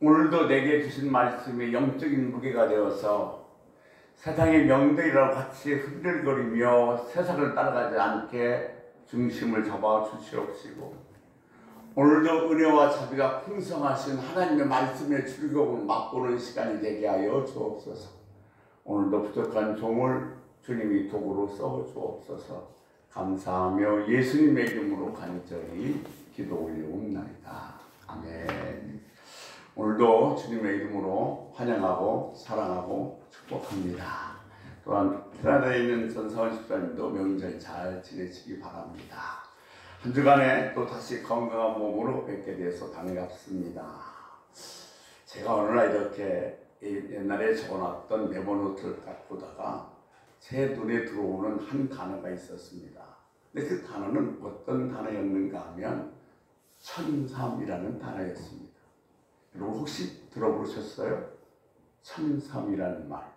오늘도 내게 주신 말씀이 영적인 무게가 되어서 세상의 명들이랑 같이 흔들거리며 세상을 따라가지 않게 중심을 잡아 주시옵시고, 오늘도 은혜와 자비가 풍성하신 하나님의 말씀의 즐거움을 맛보는 시간이 되게 하여 주옵소서. 오늘도 부족한 종을 주님이 도구로 써 주옵소서. 감사하며 예수님의 이름으로 간절히 기도 올려옵나이다. 아멘. 오늘도 주님의 이름으로 환영하고 사랑하고 축복합니다. 또한 캐나다에 있는 전사원 집사님도 명절 잘 지내시기 바랍니다. 한 주간에 또 다시 건강한 몸으로 뵙게 돼서 반갑습니다. 제가 어느 날 이렇게 옛날에 적어놨던 메모노트를 딱 보다가 제 눈에 들어오는 한 단어가 있었습니다. 근데 그 단어는 어떤 단어였는가 하면 천삼이라는 단어였습니다. 여러분 혹시 들어보셨어요? 천삼이라는 말.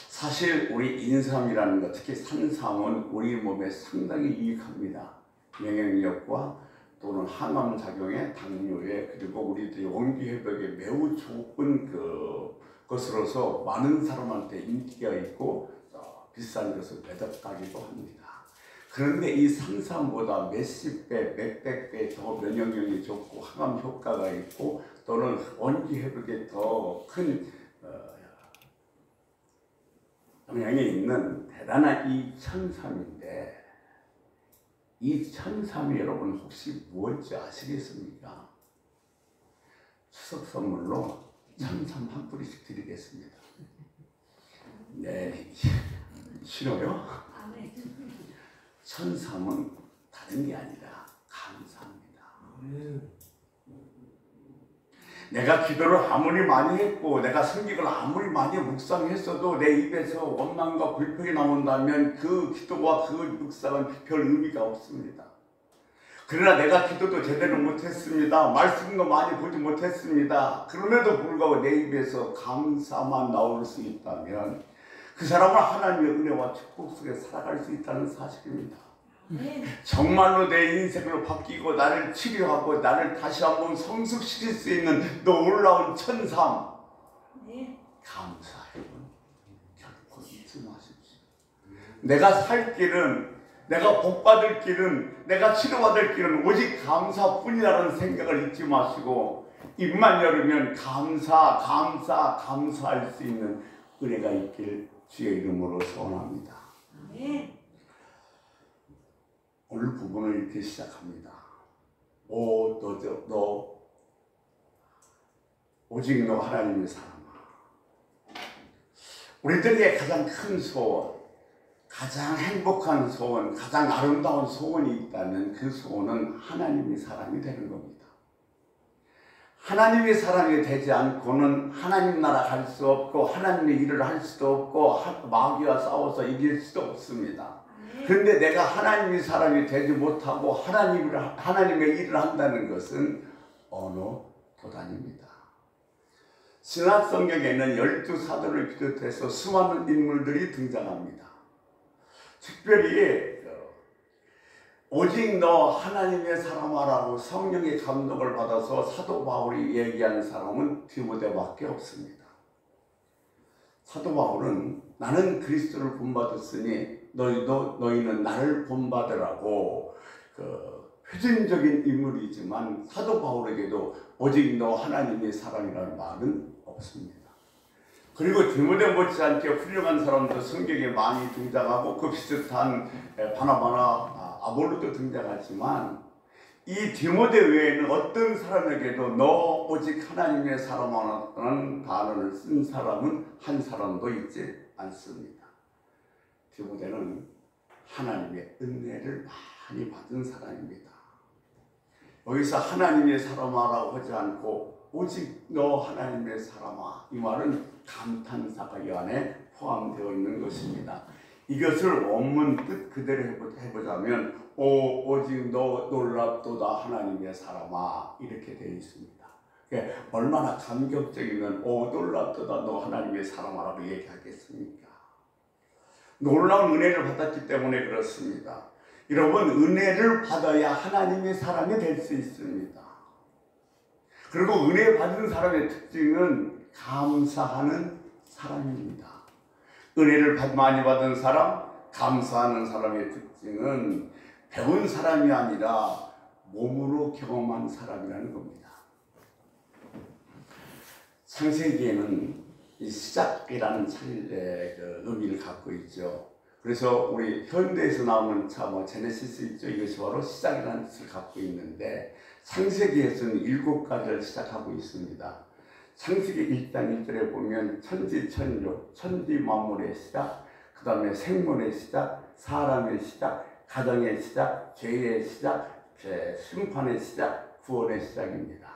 사실 우리 인삼이라는 것, 특히 산삼은 우리 몸에 상당히 유익합니다. 면역력과 또는 항암작용에, 당뇨에, 그리고 우리들이 원기 회복에 매우 좋은 것으로서 많은 사람한테 인기가 있고 비싼 것을 매덕하기도 합니다. 그런데 이 산삼보다 몇십 배, 몇백 배 더 면역력이 좋고 항암 효과가 있고 또는 원기 회복에 더 큰 영향이 있는 대단한 이 천삼인데, 이 천삼이 여러분 혹시 무엇인지 아시겠습니까? 추석 선물로 천삼 한 뿌리씩 드리겠습니다. 네, 싫어요? 천삼은 다른 게 아니라 감사합니다. 내가 기도를 아무리 많이 했고 내가 성경을 아무리 많이 묵상했어도 내 입에서 원망과 불평이 나온다면 그 기도와 그 묵상은 별 의미가 없습니다. 그러나 내가 기도도 제대로 못했습니다. 말씀도 많이 보지 못했습니다. 그럼에도 불구하고 내 입에서 감사만 나올 수 있다면 그 사람은 하나님의 은혜와 축복 속에 살아갈 수 있다는 사실입니다. 정말로 내 인생을 바뀌고 나를 치료하고 나를 다시 한번 성숙시킬 수 있는 놀라운 천삼, 감사해요. 결코 잊지 마십시오. 내가 살 길은, 내가 복받을 길은, 내가 치료받을 길은 오직 감사뿐이라는 생각을 잊지 마시고 입만 열으면 감사할 수 있는 은혜가 있길 주의 이름으로 소원합니다. 오늘 부분을 이렇게 시작합니다. 오직 너 하나님의 사람아. 우리들에게 가장 큰 소원, 가장 행복한 소원, 가장 아름다운 소원이 있다면 그 소원은 하나님의 사람이 되는 겁니다. 하나님의 사람이 되지 않고는 하나님 나라 갈 수 없고 하나님의 일을 할 수도 없고 마귀와 싸워서 이길 수도 없습니다. 그런데 내가 하나님의 사람이 되지 못하고 하나님의 일을 한다는 것은 어느 도단입니다. 신약 성경에는 12사도를 비롯해서 수많은 인물들이 등장합니다. 특별히 오직 너 하나님의 사람아라고 성령의 감동을 받아서 사도 바울이 얘기한 사람은 디모데밖에 없습니다. 사도 바울은 나는 그리스도를 본받았으니 너희는 나를 본받으라고 표준적인 인물이지만 사도 바울에게도 오직 너 하나님의 사람이라는 말은 없습니다. 그리고 디모데 못지않게 훌륭한 사람도 성경에 많이 등장하고 그 비슷한 바나바나 아볼로도 등장하지만 이 디모데 외에는 어떤 사람에게도 너 오직 하나님의 사람이라는 단어를 쓴 사람은 한 사람도 있지 않습니다. 디모데는 하나님의 은혜를 많이 받은 사람입니다. 여기서 하나님의 사람아라고 하지 않고 오직 너 하나님의 사람아, 이 말은 감탄사가 이 안에 포함되어 있는 것입니다. 이것을 원문 뜻 그대로 해보자면 오직 너 놀랍도다 하나님의 사람아, 이렇게 되어 있습니다. 얼마나 감격적이면 놀랍도다 너 하나님의 사람아라고 얘기하겠습니까? 놀라운 은혜를 받았기 때문에 그렇습니다. 여러분, 은혜를 받아야 하나님의 사람이 될 수 있습니다. 그리고 은혜 받은 사람의 특징은 감사하는 사람입니다. 은혜를 많이 받은 사람, 감사하는 사람의 특징은 배운 사람이 아니라 몸으로 경험한 사람이라는 겁니다. 창세기에는 이 시작이라는 의미를 갖고 있죠. 그래서 우리 현대에서 나오는 제네시스 있죠. 이것이 바로 시작이라는 뜻을 갖고 있는데 창세기에서는 7가지를 시작하고 있습니다. 창세기 1장 1절에 보면 천지천조, 천지 만물의 시작, 그 다음에 생물의 시작, 사람의 시작, 가정의 시작, 죄의 시작, 심판의 시작, 구원의 시작입니다.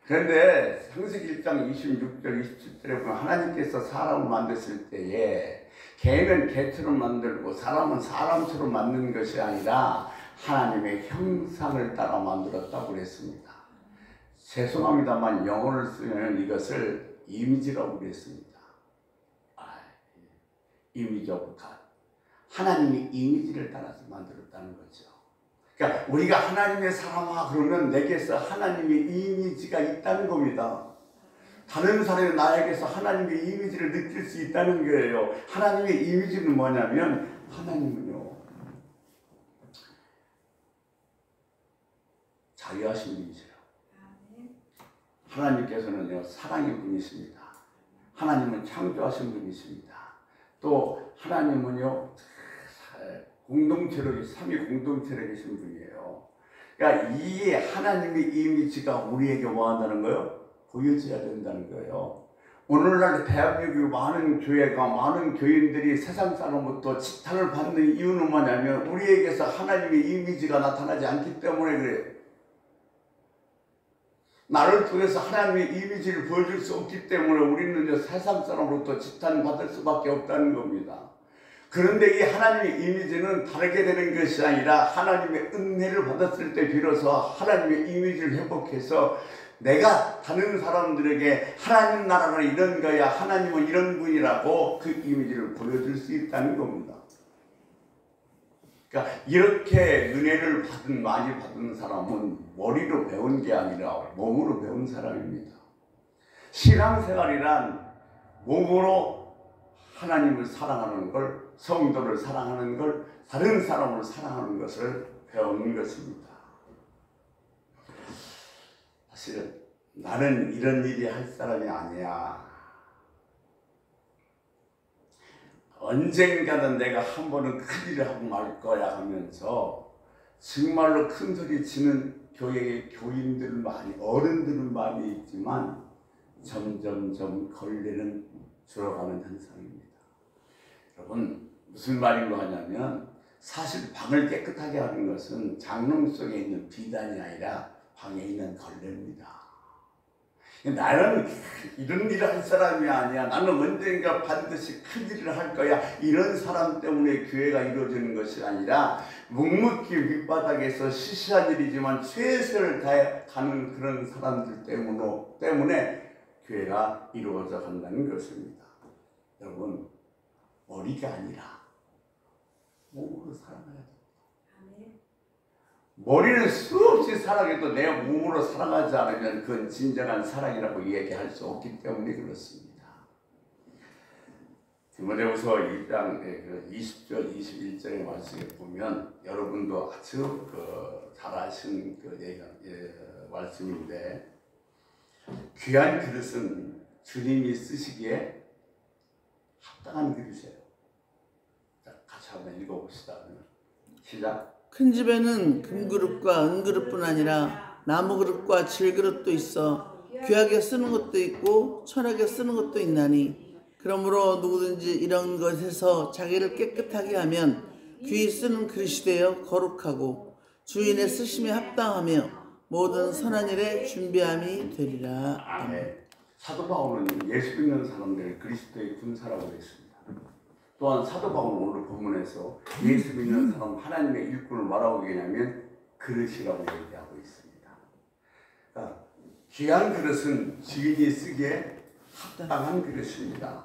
그런데 창세기 1장 26절, 27절에 보면 하나님께서 사람을 만드실 때에 개는 개처럼 만들고 사람은 사람처럼 만든 것이 아니라 하나님의 형상을 따라 만들었다고 그랬습니다. 죄송합니다만 영어를 쓰면 이것을 이미지라고 그랬습니다. 이미지 오브 갓. 하나님의 이미지를 따라서 만들었다는 거죠. 그러니까 우리가 하나님의 사람아 그러면 내게서 하나님의 이미지가 있다는 겁니다. 다른 사람이 나에게서 하나님의 이미지를 느낄 수 있다는 거예요. 하나님의 이미지는 뭐냐면 하나님은요 자유하신 분이세요. 하나님께서는요 사랑의 분이십니다. 하나님은 창조하신 분이십니다. 또 하나님은요 공동체로 삼위 공동체로 계신 분이에요. 그러니까 이 하나님의 이미지가 우리에게 뭐 한다는 거예요? 보여져야 된다는 거예요. 오늘날 대한민국의 많은 교회가 많은 교인들이 세상 사람부터 지탄을 받는 이유는 뭐냐면 우리에게서 하나님의 이미지가 나타나지 않기 때문에 그래요. 나를 통해서 하나님의 이미지를 보여줄 수 없기 때문에 우리는 세상 사람으로부터 지탄받을 수밖에 없다는 겁니다. 그런데 이 하나님의 이미지는 다르게 되는 것이 아니라 하나님의 은혜를 받았을 때 비로소 하나님의 이미지를 회복해서 내가 다른 사람들에게 하나님 나라는 이런 거야, 하나님은 이런 분이라고 그 이미지를 보여줄 수 있다는 겁니다. 그러니까 이렇게 은혜를 많이 받은 사람은 머리로 배운 게 아니라 몸으로 배운 사람입니다. 신앙생활이란 몸으로 하나님을 사랑하는 걸, 성도를 사랑하는 걸, 다른 사람을 사랑하는 것을 배우는 것입니다. 사실은 나는 이런 일이 할 사람이 아니야. 언젠가는 내가 한 번은 큰 일을 하고 말 거야 하면서 정말로 큰 소리 치는 교회의 교인들은 어른들은 많이 있지만 점점점 걸레는 줄어가는 현상입니다. 여러분 무슨 말인가 하냐면 사실 방을 깨끗하게 하는 것은 장롱 속에 있는 비단이 아니라 방에 있는 걸레입니다. 나는 이런 일을 할 사람이 아니야. 나는 언젠가 반드시 큰 일을 할 거야. 이런 사람 때문에 교회가 이루어지는 것이 아니라 묵묵히 밑바닥에서 시시한 일이지만 최선을 다해 가는 그런 사람들 때문에 교회가 이루어져 간다는 것입니다. 여러분 머리가 아니라 몸으로 살아가야 됩니다. 머리는 수없이 사랑해도 내 몸으로 살아가지 않으면 그건 진정한 사랑이라고 얘기할 수 없기 때문에 그렇습니다. 디모데후서 1장 20절 21절의 말씀에 보면 여러분도 아주 잘 아시는 말씀인데 귀한 그릇은 주님이 쓰시기에 합당한 그릇이에요. 자, 같이 한번 읽어봅시다. 시작. 큰 집에는 금그릇과 은그릇뿐 아니라 나무그릇과 질그릇도 있어 귀하게 쓰는 것도 있고 천하게 쓰는 것도 있나니 그러므로 누구든지 이런 것에서 자기를 깨끗하게 하면 귀히 쓰는 그릇이 되어 거룩하고 주인의 쓰심에 합당하며 모든 선한 일에 준비함이 되리라. 아멘. 사도 바울은 예수 믿는 사람들을 그리스도의 군사라고 했습니다. 또한 사도 바울은 오늘 본문에서 예수 믿는 사람 하나님의 일꾼을 뭐라고 얘기하냐면 그릇이라고 얘기하고 있습니다. 그러니까 귀한 그릇은 주인이 쓰기에 합당한 그릇입니다.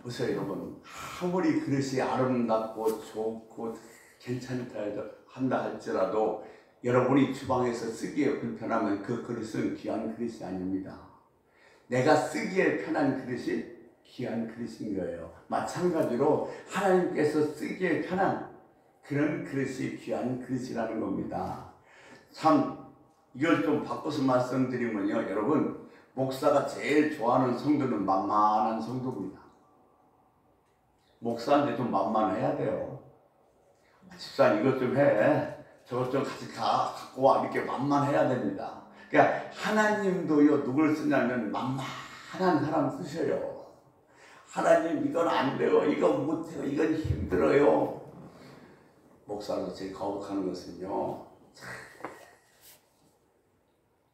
보세요 여러분, 아무리 그릇이 아름답고 좋고 괜찮다 한다 할지라도 여러분이 주방에서 쓰기에 불편하면 그 그릇은 귀한 그릇이 아닙니다. 내가 쓰기에 편한 그릇이 귀한 그릇인 거예요. 마찬가지로 하나님께서 쓰기에 편한 그런 그릇이 귀한 그릇이라는 겁니다. 참 이걸 좀 바꿔서 말씀드리면요, 여러분, 목사가 제일 좋아하는 성도는 만만한 성도입니다. 목사한테 좀 만만해야 돼요. 집사님 이것 좀 해, 저것 좀 같이 갖고 와, 이렇게 만만해야 됩니다. 그러니까 하나님도요, 누굴 쓰냐면 만만한 사람 쓰셔요. 하나님 이건 안 돼요, 이건 못해요, 이건 힘들어요. 목사로 제일 거북하는 것은요,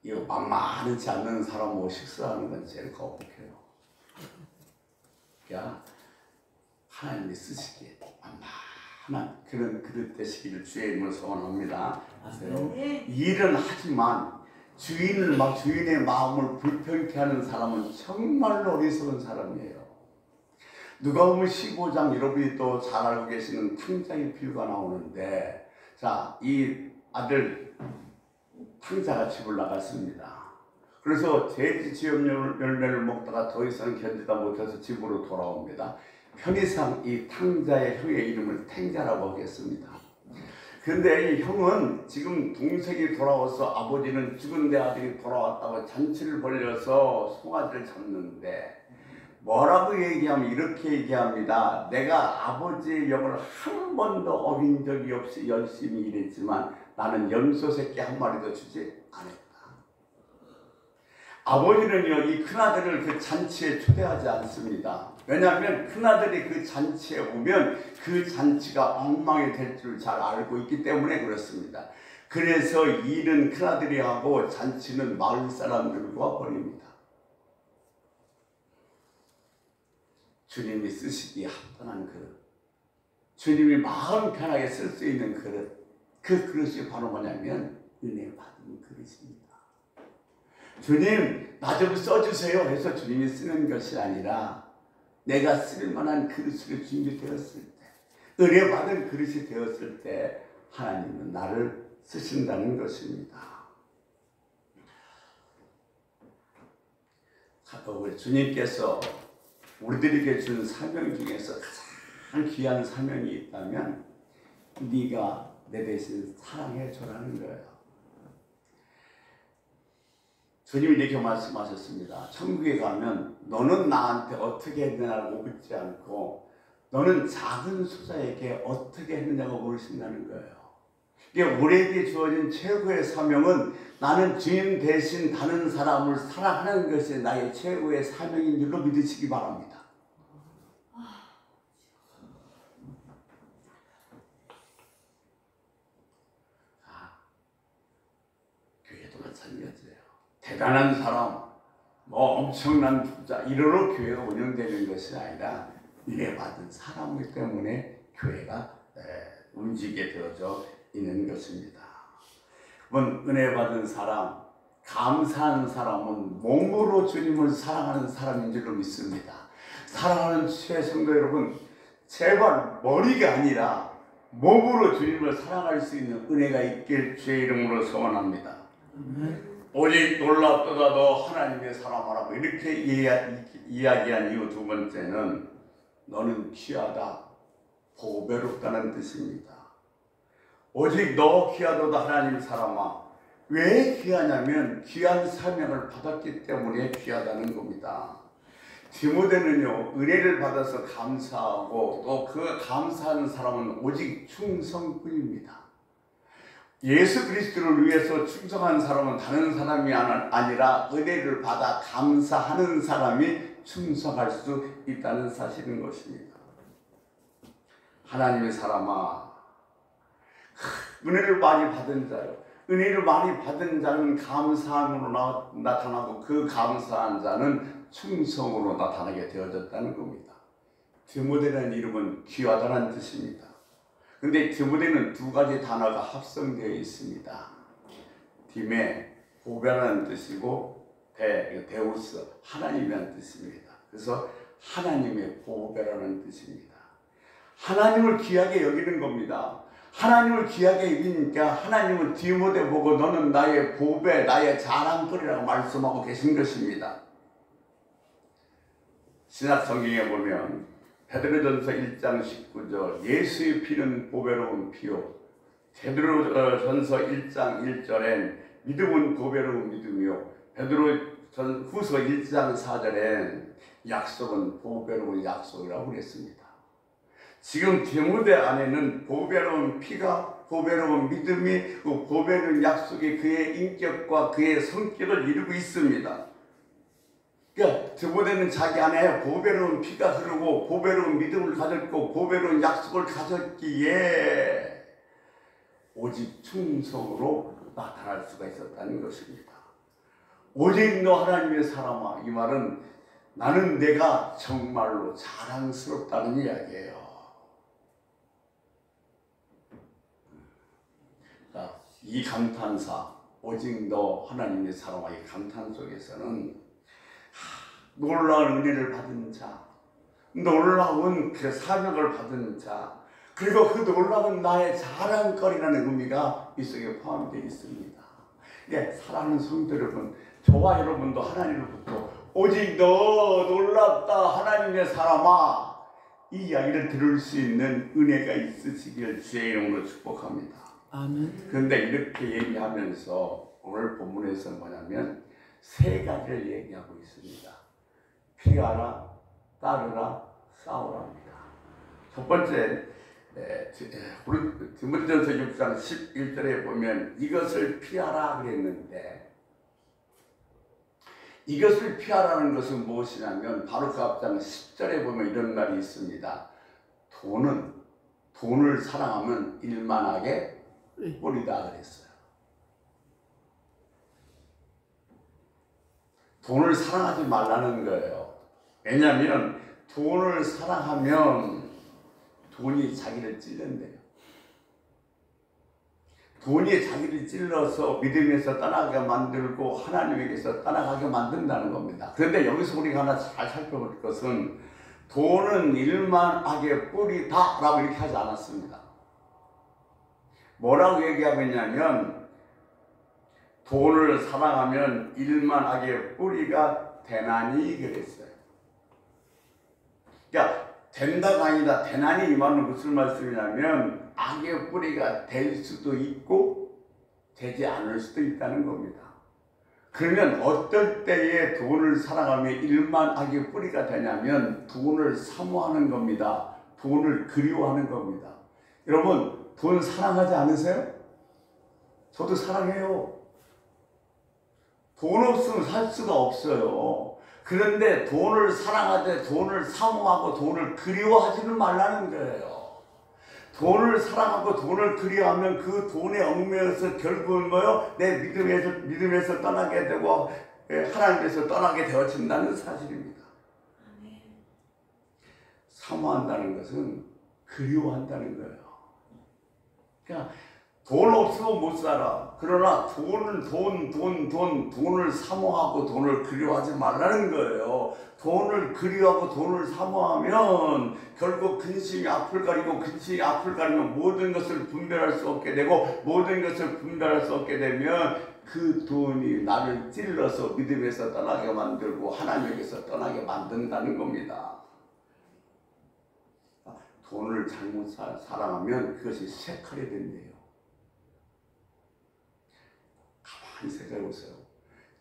이거 만만하지 않는 사람하고 식사하는 건 제일 거북해요. 그러니까 하나님이 쓰시기에 만만한 그런 그릇 되시기를 주의 이름으로 소원합니다. 아세요? 일은 하지만 주인의 마음을 불편케 하는 사람은 정말로 어리석은 사람이에요. 누가복음 15장 여러분이 또 잘 알고 계시는 탕자의 비유가 나오는데, 자, 이 아들 탕자가 집을 나갔습니다. 그래서 돼지 지엽 열매를 먹다가 더 이상 견디다 못해서 집으로 돌아옵니다. 편의상 이 탕자의 형의 이름을 탱자라고 하겠습니다. 그런데 이 형은 지금 동생이 돌아와서 아버지는 죽은 내 아들이 돌아왔다고 잔치를 벌려서 송아지를 잡는데, 뭐라고 얘기하면 이렇게 얘기합니다. 내가 아버지의 영을 한 번도 어긴 적이 없이 열심히 일했지만 나는 염소 새끼 한 마리도 주지 않았다. 아버지는요, 이 큰아들을 그 잔치에 초대하지 않습니다. 왜냐하면 큰아들이 그 잔치에 오면 그 잔치가 엉망이 될 줄 잘 알고 있기 때문에 그렇습니다. 그래서 일은 큰아들이 하고 잔치는 마을 사람들과 벌입니다. 주님이 쓰시기에 합당한 그릇, 주님이 마음 편하게 쓸 수 있는 그릇, 그 그릇이 바로 뭐냐면 은혜 받은 그릇입니다. 주님, 나 좀 써주세요 해서 주님이 쓰는 것이 아니라 내가 쓸 만한 그릇으로 준비되었을 때, 은혜 받은 그릇이 되었을 때 하나님은 나를 쓰신다는 것입니다. 우리 주님께서 우리들에게 준 사명 중에서 가장 귀한 사명이 있다면 네가 내 대신 사랑해 줘라는 거예요. 주님이 이렇게 말씀하셨습니다. 천국에 가면 너는 나한테 어떻게 했느냐고 묻지 않고 너는 작은 소자에게 어떻게 했느냐고 물으신다는 거예요. 우리에게 주어진 최고의 사명은 나는 주님 대신 다른 사람을 사랑하는 것이 나의 최고의 사명인 줄로 믿으시기 바랍니다. 교회도 마찬가지예요. 대단한 사람, 뭐 엄청난 부자, 이러로 교회가 운영되는 것이 아니라 은혜 받은 사람이기 때문에 교회가 움직이게 되어져 있는 것입니다. 그건 은혜 받은 사람, 감사한 사람은 몸으로 주님을 사랑하는 사람인 줄로 믿습니다. 사랑하는 주의 성도 여러분, 제발 머리가 아니라 몸으로 주님을 사랑할 수 있는 은혜가 있길 주의 이름으로 소원합니다. 오직 놀랍도다 너 하나님의 사람하라고 이렇게 이야기한 이유 두 번째는 너는 귀하다, 보배롭다는 뜻입니다. 오직 너 귀하도다 하나님 사람아. 왜 귀하냐면 귀한 사명을 받았기 때문에 귀하다는 겁니다. 디모데는요, 은혜를 받아서 감사하고 또 그 감사하는 사람은 오직 충성뿐입니다. 예수 그리스도를 위해서 충성한 사람은 다른 사람이 아니라 은혜를 받아 감사하는 사람이 충성할 수 있다는 사실인 것입니다. 하나님의 사람아, 은혜를 많이 받은 자요. 은혜를 많이 받은 자는 감사함으로 나타나고 그 감사한 자는 충성으로 나타나게 되어졌다는 겁니다. 디모데라는 이름은 귀하다는 뜻입니다. 그런데 디모데는 두 가지 단어가 합성되어 있습니다. 디메, 보배라는 뜻이고 데우스, 하나님이라는 뜻입니다. 그래서 하나님의 보배라는 뜻입니다. 하나님을 귀하게 여기는 겁니다. 하나님을 귀하게 여기니까 하나님은 디모데 보고 너는 나의 보배, 나의 자랑거리라고 말씀하고 계신 것입니다. 신약 성경에 보면 베드로전서 1장 19절 예수의 피는 보배로운 피요 베드로전서 1장 1절엔 믿음은 보배로운 믿음이요 베드로후서 1장 4절엔 약속은 보배로운 약속이라고 그랬습니다. 지금 디모데 안에는 보배로운 피가 보배로운 믿음이 그 보배로운 약속이 그의 인격과 그의 성격을 이루고 있습니다. 그러니까 디모데는 자기 안에 보배로운 피가 흐르고 보배로운 믿음을 가졌고 보배로운 약속을 가졌기에 오직 충성으로 나타날 수가 있었다는 것입니다. 오직 너 하나님의 사람아, 이 말은 나는 내가 정말로 자랑스럽다는 이야기예요. 이 감탄사, 오직 너 하나님의 사람아, 이 감탄 속에서는 놀라운 은혜를 받은 자, 놀라운 그 사명을 받은 자, 그리고 그 놀라운 나의 자랑거리라는 의미가 이 속에 포함되어 있습니다. 예, 사랑하는 성도 여러분, 저와 여러분도 하나님으로부터 오직 너 놀랍다 하나님의 사람아, 이 이야기를 들을 수 있는 은혜가 있으시길 주의 이름으로 축복합니다. 아멘. 그런데 이렇게 얘기하면서 오늘 본문에서 뭐냐면 세 가지를 얘기하고 있습니다. 피하라, 따르라, 싸우라입니다. 첫 번째, 디모데전서 6장 11절에 보면 이것을 피하라 그랬는데, 이것을 피하라는 것은 무엇이냐면 바로 그 앞장 10절에 보면 이런 말이 있습니다. 돈을 사랑하면 일만하게 뿌리다 그랬어요. 돈을 사랑하지 말라는 거예요. 왜냐하면 돈을 사랑하면 돈이 자기를 찔른대요. 돈이 자기를 찔러서 믿음에서 떠나게 만들고 하나님에게서 떠나가게 만든다는 겁니다. 그런데 여기서 우리가 하나 잘 살펴볼 것은 돈은 일만하게 뿌리다 라고 이렇게 하지 않았습니다. 뭐라고 얘기하고 있냐면 돈을 사랑하면 일만하게 뿌리가 되나니 그랬어요. 그러니까 된다가 아니다, 되나니 이 말은 무슨 말씀이냐면 악의 뿌리가 될 수도 있고 되지 않을 수도 있다는 겁니다. 그러면 어떨 때에 돈을 사랑하면 일만하게 뿌리가 되냐면 돈을 사모하는 겁니다. 돈을 그리워하는 겁니다. 여러분, 돈 사랑하지 않으세요? 저도 사랑해요. 돈 없으면 살 수가 없어요. 그런데 돈을 사랑하되 돈을 사모하고 돈을 그리워하지는 말라는 거예요. 돈을 사랑하고 돈을 그리워하면 그 돈에 얽매여서 결국은 뭐요? 내 믿음에서 떠나게 되고 하나님께서 떠나게 되어진다는 사실입니다. 사모한다는 것은 그리워한다는 거예요. 그러니까 돈 없으면 못 살아. 그러나 돈을 사모하고 돈을 그리워하지 말라는 거예요. 돈을 그리워하고 돈을 사모하면 결국 근심이 앞을 가리고 근심이 앞을 가리면 모든 것을 분별할 수 없게 되고 모든 것을 분별할 수 없게 되면 그 돈이 나를 찔러서 믿음에서 떠나게 만들고 하나님에게서 떠나게 만든다는 겁니다. 돈을 잘못 사랑하면 그것이 쇠칼이 된대요. 가만히 생각해 보세요.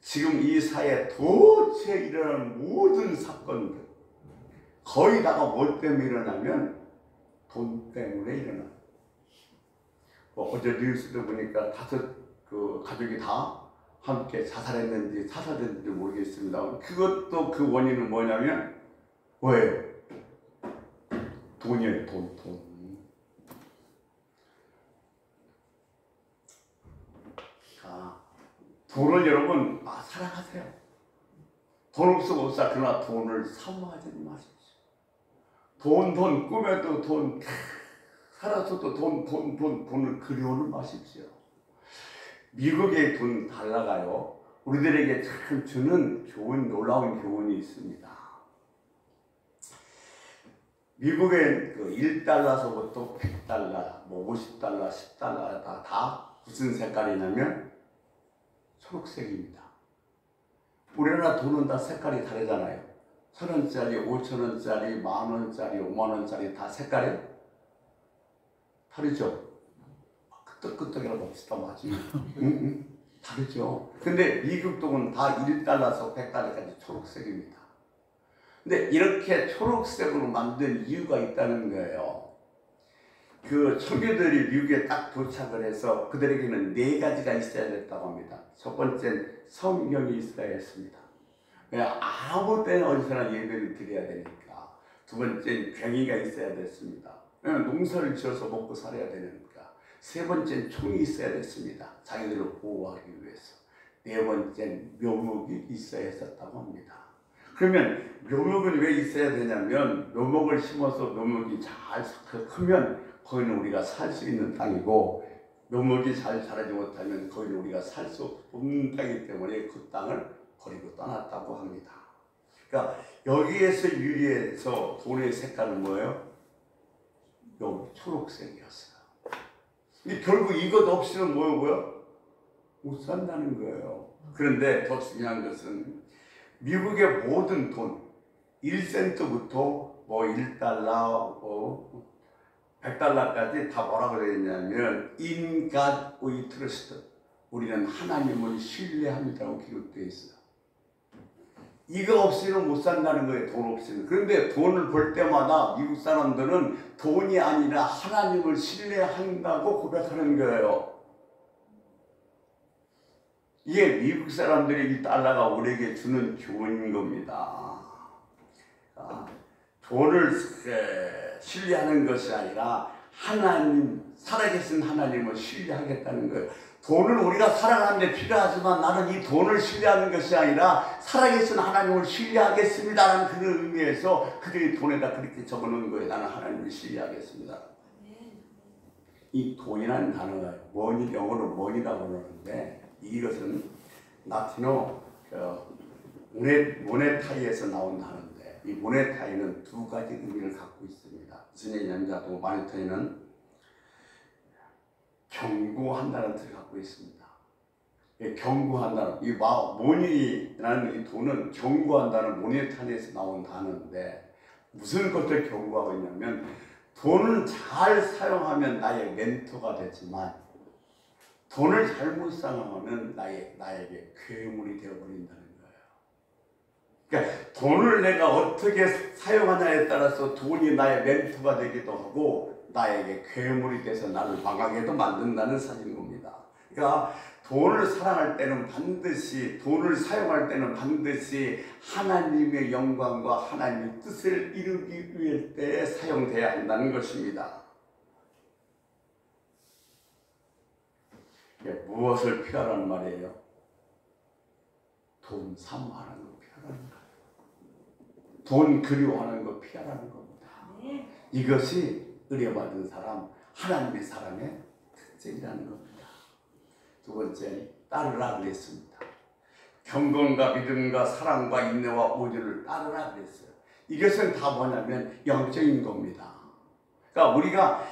지금 이 사회에 도대체 일어나는 모든 사건들 거의 다가 뭐 때문에 일어나면 돈 때문에 일어나요. 어제 뉴스도 보니까 5 가족이 다 함께 자살했는지 자살했는지 모르겠습니다. 그것도 그 원인은 뭐냐면 뭐예요? 돈이에요. 돈. 돈을 여러분 사랑하세요. 돈 없으면 못 살. 그러나 돈을 사모하지 마십시오. 돈 꿈에도 돈, 살아서도 돈을 그리워는 마십시오. 미국의 돈 달러가요, 우리들에게 참 주는 교훈, 놀라운 교훈이 있습니다. 미국의 그 1달러서부터 100달러, 뭐 50달러, 10달러 다 무슨 색깔이냐면 초록색입니다. 우리나라 돈은 다 색깔이 다르잖아요. 1,000원짜리, 5,000원짜리, 10,000원짜리, 50,000원짜리 다 색깔이 다르죠. 끄떡끄떡이라 봅시다, 맞지? 응? 다르죠. 근데 미국 돈은 다 1달러에서 100달러까지 초록색입니다. 근데 이렇게 초록색으로 만든 이유가 있다는 거예요. 그 청교들이 미국에 딱 도착을 해서 그들에게는 4가지가 있어야 됐다고 합니다. 첫 번째는 성경이 있어야 했습니다. 그냥 아무 때나 어디서나 예배를 드려야 되니까. 두 번째는 병이가 있어야 됐습니다. 농사를 지어서 먹고 살아야 되니까. 세 번째는 총이 있어야 됐습니다. 자기들을 보호하기 위해서. 네 번째는 묘목이 있어야 했었다고 합니다. 그러면 묘목은 왜 있어야 되냐면 묘목을 심어서 묘목이 잘 크면 거기는 우리가 살 수 있는 땅이고 묘목이 잘 자라지 못하면 거기는 우리가 살 수 없는 땅이기 때문에 그 땅을 버리고 떠났다고 합니다. 그러니까 여기에서 유리해서 돈의 색깔은 뭐예요? 여기 초록색이었어요. 근데 결국 이것 없이는 뭐예요? 못 산다는 거예요. 그런데 더 중요한 것은 미국의 모든 돈 1센트부터 뭐 1달러, 100달러까지 다 뭐라고 되어 있냐면 In God we trust. 우리는 하나님을 신뢰합니다라고 기록되어 있어요. 이거 없이는 못 산다는 거예요. 돈 없이는. 그런데 돈을 벌 때마다 미국 사람들은 돈이 아니라 하나님을 신뢰한다고 고백하는 거예요. 이게 미국 사람들이 이 달러가 우리에게 주는 교훈인 겁니다. 돈을 신뢰하는 것이 아니라 하나님, 살아계신 하나님을 신뢰하겠다는 거예요. 돈은 우리가 살아가는 데 필요하지만 나는 이 돈을 신뢰하는 것이 아니라 살아계신 하나님을 신뢰하겠습니다라는 그런 의미에서 그들이 돈에다 그렇게 적어놓은 거예요. 나는 하나님을 신뢰하겠습니다. 이 돈이라는 단어가 머니, 영어로 머니라고 그러는데 이것은 라틴어 모네타이에서 나온 단어인데 이 모네타이는 2가지 의미를 갖고 있습니다. 무슨 얘기냐면 모네타이는 경고한다는 뜻을 갖고 있습니다. 경고한다는 이 모니라는 이 돈은 경고한다는 모네타이에서 나온 단어인데 무슨 것을 경고하고 있냐면 돈을 잘 사용하면 나의 멘토가 되지만 돈을 잘못 사용하면 나에게 괴물이 되어버린다는 거예요. 그러니까 돈을 내가 어떻게 사용하냐에 따라서 돈이 나의 멘토가 되기도 하고 나에게 괴물이 돼서 나를 망하게도 만든다는 사실인 겁니다. 그러니까 돈을 사랑할 때는 반드시, 돈을 사용할 때는 반드시 하나님의 영광과 하나님의 뜻을 이루기 위할 때 사용돼야 한다는 것입니다. 무엇을 피하라는 말이에요? 돈 사모하는 거 피하라는 거예요. 돈 그리워하는 거 피하라는 겁니다. 이것이 의뢰받은 사람, 하나님의 사람의 특징이라는 겁니다. 두 번째, 따르라 그랬습니다. 경건과 믿음과 사랑과 인내와 오주를 따르라 그랬어요. 이것은 다 뭐냐면 영적인 겁니다. 그러니까 우리가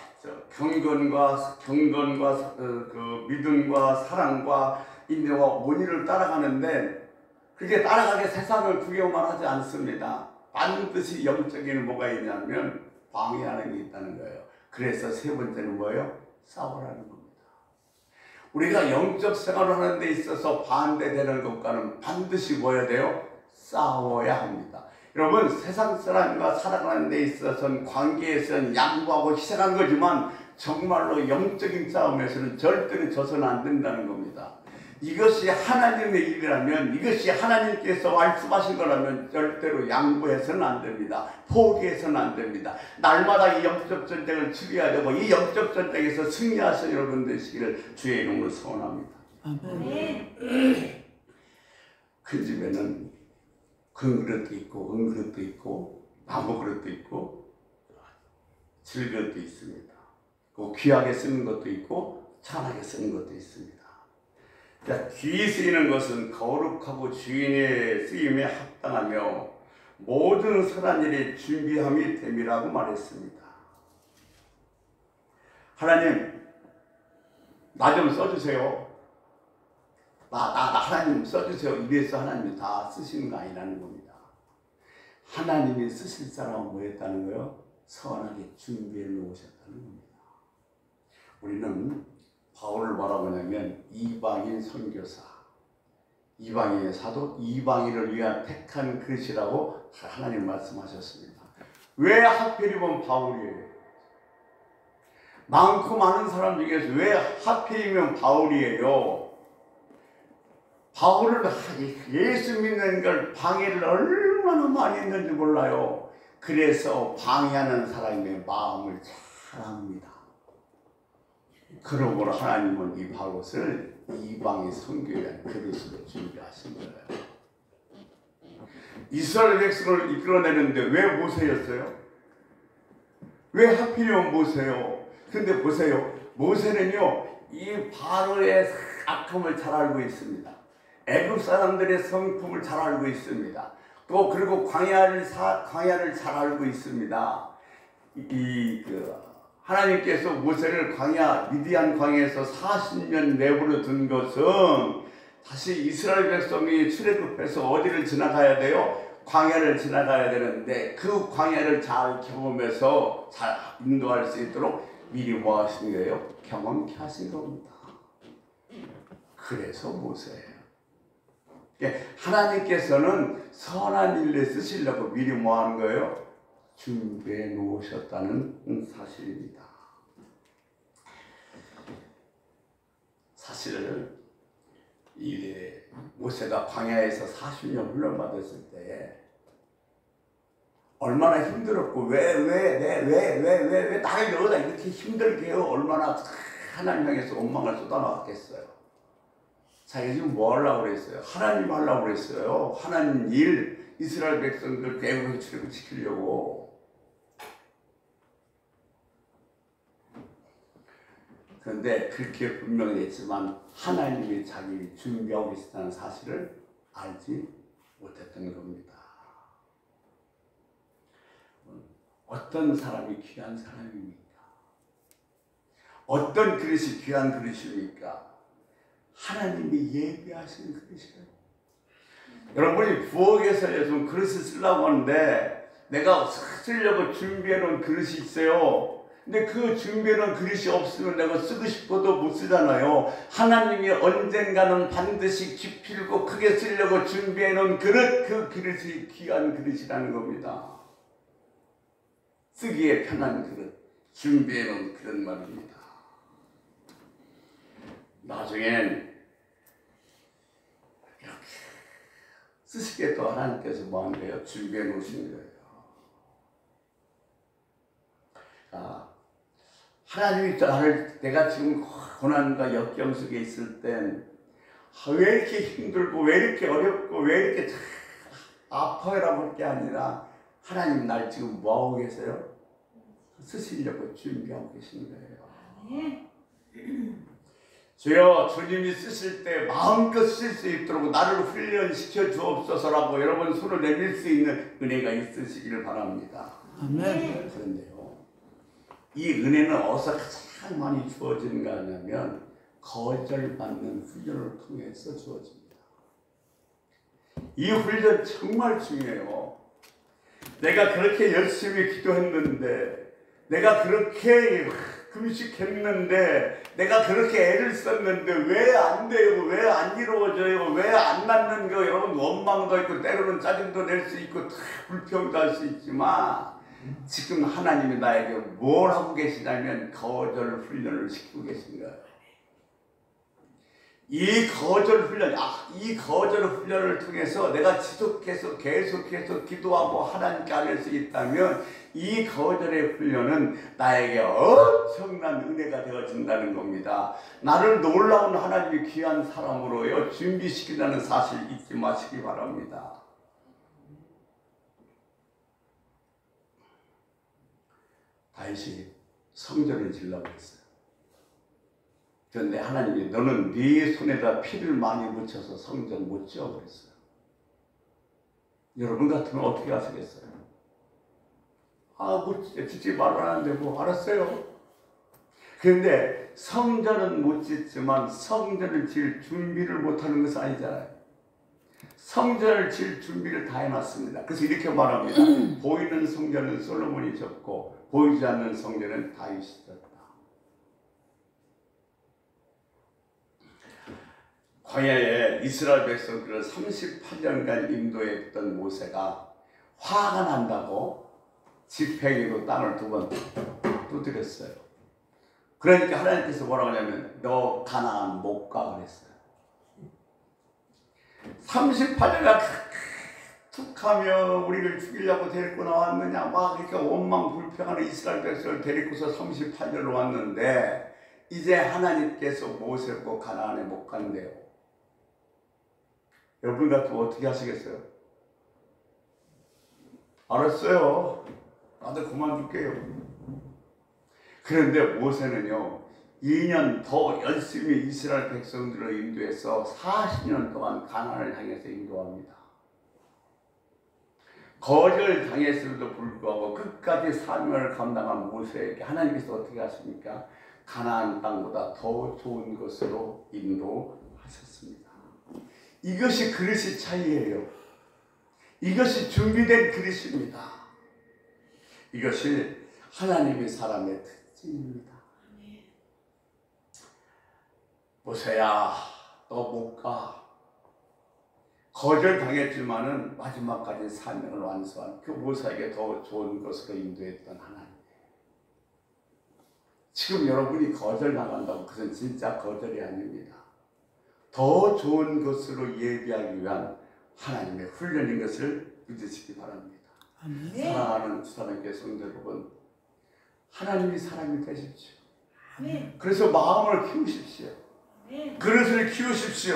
경건과 그 믿음과 사랑과 인내와 온유를 따라가는데 그게 따라가게 세상을 구경만 하지 않습니다. 반드시 영적인 뭐가 있냐면 방해하는 게 있다는 거예요. 그래서 세 번째는 뭐예요? 싸우라는 겁니다. 우리가 영적 생활을 하는 데 있어서 반대되는 것과는 반드시 뭐야 돼요? 싸워야 합니다. 여러분 세상 사람과 살아가는 데 있어서는 관계에서는 양보하고 희생한 거지만 정말로 영적인 싸움에서는 절대로 져서는 안 된다는 겁니다. 이것이 하나님의 일이라면 이것이 하나님께서 말씀하신 거라면 절대로 양보해서는 안 됩니다. 포기해서는 안 됩니다. 날마다 이 영적 전쟁을 치러야 되고 이 영적 전쟁에서 승리하신 여러분 되시기를 주의 이름으로 소원합니다. 아멘. 큰 집에는 큰 그릇도 있고 은 그릇도 있고 나무 그릇도 있고 질 그릇도 있습니다. 귀하게 쓰는 것도 있고 찬하게 쓰는 것도 있습니다. 귀히 쓰이는 것은 거룩하고 주인의 쓰임에 합당하며 모든 선한 일이 준비함이 됨이라고 말했습니다. 하나님, 나 좀 써주세요. 하나님 써주세요. 이래서 하나님이 다 쓰시는 거 아니라는 겁니다. 하나님이 쓰실 사람은 뭐였다는 거예요? 선하게 준비해 놓으셨다는 겁니다. 우리는 바울을 바라보냐면 이방인 선교사, 이방인의 사도, 이방인을 위한 택한 그릇이라고 하나님 말씀하셨습니다. 왜 하필이면 바울이에요? 많고 많은 사람 중에서 왜 하필이면 바울이에요? 바울은 예수 믿는 걸 방해를 얼마나 많이 했는지 몰라요. 그래서 방해하는 사람의 마음을 잘 압니다. 그러므로 하나님은 이 바울을 이방의 선교에 대한 그릇으로 준비하신 거예요. 이스라엘 백성을 이끌어내는데 왜 모세였어요? 왜 하필이면 모세요? 근데 보세요. 모세는요, 이 바로의 악함을 잘 알고 있습니다. 애굽 사람들의 성품을 잘 알고 있습니다. 또 그리고 광야를 잘 알고 있습니다. 하나님께서 모세를 미디안 광야에서 40년 내버려 둔 것은 다시 이스라엘 백성이 출애굽해서 어디를 지나가야 돼요? 광야를 지나가야 되는데 그 광야를 잘 경험해서 잘 인도할 수 있도록 미리 뭐 하신 거예요? 경험케 하신 겁니다. 그래서 모세예요. 하나님께서는 선한 일에 쓰시려고 미리 뭐 하는 거예요? 준비해 놓으셨다는 사실입니다. 사실 모세가 광야에서 40년 훈련받았을 때 얼마나 힘들었고 왜 나를 여기다 이렇게 힘들게 해요? 얼마나 하나님 향해서 원망을 쏟아놨겠어요. 자기가 지금 뭐 하려고 그랬어요? 하나님 하려고 그랬어요. 하나님 일, 이스라엘 백성들 애굽에서 출애굽시키려고. 그런데 그렇게 분명히 했지만 하나님이 자기를 준비하고 계시다는 사실을 알지 못했던 겁니다. 어떤 사람이 귀한 사람입니까? 어떤 그릇이 귀한 그릇입니까? 하나님이 예비하신 그릇이에요. 여러분이 부엌에서 요즘 그릇을 쓰려고 하는데 내가 쓰려고 준비해 놓은 그릇이 있어요. 근데 그 준비해 놓은 그릇이 없으면 내가 쓰고 싶어도 못 쓰잖아요. 하나님이 언젠가는 반드시 기필고 크게 쓰려고 준비해 놓은 그릇, 그 그릇이 귀한 그릇이라는 겁니다. 쓰기에 편한 그릇, 준비해 놓은 그런 말입니다. 나중엔 이렇게 쓰시게 또 하나님께서 뭐 한 거예요? 준비해 놓으신 거예요. 하나님이 내가 지금 고난과 역경 속에 있을 땐 왜 이렇게 힘들고 왜 이렇게 어렵고 왜 이렇게 아파요라고 할 게 아니라 하나님 날 지금 뭐하고 계세요? 쓰시려고 준비하고 계신 거예요. 주여, 주님이 쓰실 때 마음껏 쓸 수 있도록 나를 훈련시켜 주옵소서라고 여러분 손을 내밀 수 있는 은혜가 있으시기를 바랍니다. 아멘. 그런데요, 이 은혜는 어디서 가장 많이 주어지는가 하냐면 거절받는 훈련을 통해서 주어집니다. 이 훈련 정말 중요해요. 내가 그렇게 열심히 기도했는데, 내가 그렇게 금식했는데, 내가 그렇게 애를 썼는데 왜 안 돼요? 왜 안 이루어져요? 왜 안 낫는 거? 여러분 원망도 있고 때로는 짜증도 낼 수 있고 다 불평도 할 수 있지만 지금 하나님이 나에게 뭘 하고 계시냐면 거절 훈련을 시키고 계신 거예요. 이 거절 훈련을 통해서 내가 계속해서 기도하고 하나님께 알릴 수 있다면 이 거절의 훈련은 나에게 엄청난 은혜가 되어진다는 겁니다. 나를 놀라운 하나님이 귀한 사람으로요 준비시킨다는 사실 잊지 마시기 바랍니다. 다윗이 성전을 지으려고 했어요. 그런데 하나님이 너는 네 손에다 피를 많이 묻혀서 성전 못 지어 그랬어요. 여러분 같으면 어떻게 하시겠어요? 뭐 짓지 말라는데 뭐 알았어요. 그런데 성전은 못 짓지만 성전을 지을 준비를 못하는 것은 아니잖아요. 성전을 지을 준비를 다 해놨습니다. 그래서 이렇게 말합니다. 보이는 성전은 솔로몬이 졌고 보이지 않는 성전은 다윗이 졌다. 광야에 이스라엘 백성들을 38년간 인도했던 모세가 화가 난다고 지팡이로 땅을 2번 두드렸어요. 그러니까 하나님께서 뭐라고 하냐면 너 가나안 못 가 그랬어요. 38년간 툭하며 우리를 죽이려고 데리고 나왔느냐 막 이렇게 원망불평하는 이스라엘 백성을 데리고서 38년을 왔는데 이제 하나님께서 모세고 가나안에 못 간대요. 여러분 같으면 어떻게 하시겠어요? 알았어요. 나도 그만둘게요. 그런데 모세는요 2년 더 열심히 이스라엘 백성들을 인도해서 40년 동안 가나안을 향해서 인도합니다. 거절당했음에도 불구하고 끝까지 사명을 감당한 모세에게 하나님께서 어떻게 하십니까? 가나안 땅보다 더 좋은 것으로 인도하셨습니다. 이것이 그릇의 차이예요. 이것이 준비된 그릇입니다. 이것이 하나님의 사람의 특징입니다. 모세야, 너 못 가. 거절당했지만은 마지막까지 사명을 완수한 그 모세에게 더 좋은 것으로 인도했던 하나님. 지금 여러분이 거절당한다고 그것은 진짜 거절이 아닙니다. 더 좋은 것으로 예비하기 위한 하나님의 훈련인 것을 믿으시기 바랍니다. 아멘. 사랑하는 주사님께 성도 여러분, 하나님이 사람이 되십시오. 아멘. 그래서 마음을 키우십시오. 아멘. 그릇을 키우십시오.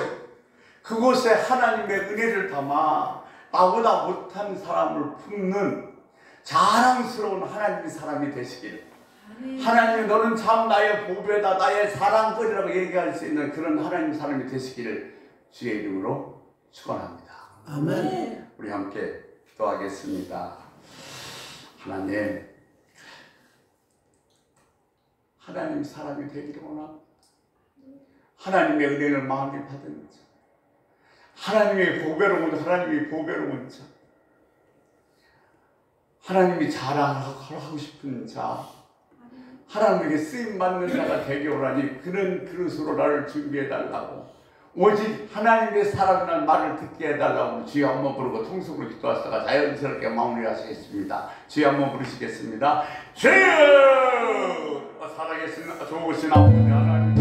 그곳에 하나님의 은혜를 담아 나보다 못한 사람을 품는 자랑스러운 하나님의 사람이 되시기를, 하나님 너는 참 나의 보배다, 나의 사랑거리라고 얘기할 수 있는 그런 하나님 사람이 되시기를 주의 이름으로 축원합니다. 아멘. 우리 함께 기도하겠습니다. 하나님 사람이 되기를 원합니다. 하나님의 은혜를 마음에 받은 자, 하나님의 보배로운 자, 하나님이 자랑하고 싶은 자, 하나님에게 쓰임받는 자가 되게 오라니 그런 그릇으로 나를 준비해달라고, 오직 하나님의 사랑이라는 말을 듣게 해달라고 주여 한번 부르고 통속으로 기도하다가 자연스럽게 마무리하시겠습니다. 주여 한번 부르시겠습니다. 주여! 살아계신 좋으신 아버지 하나님,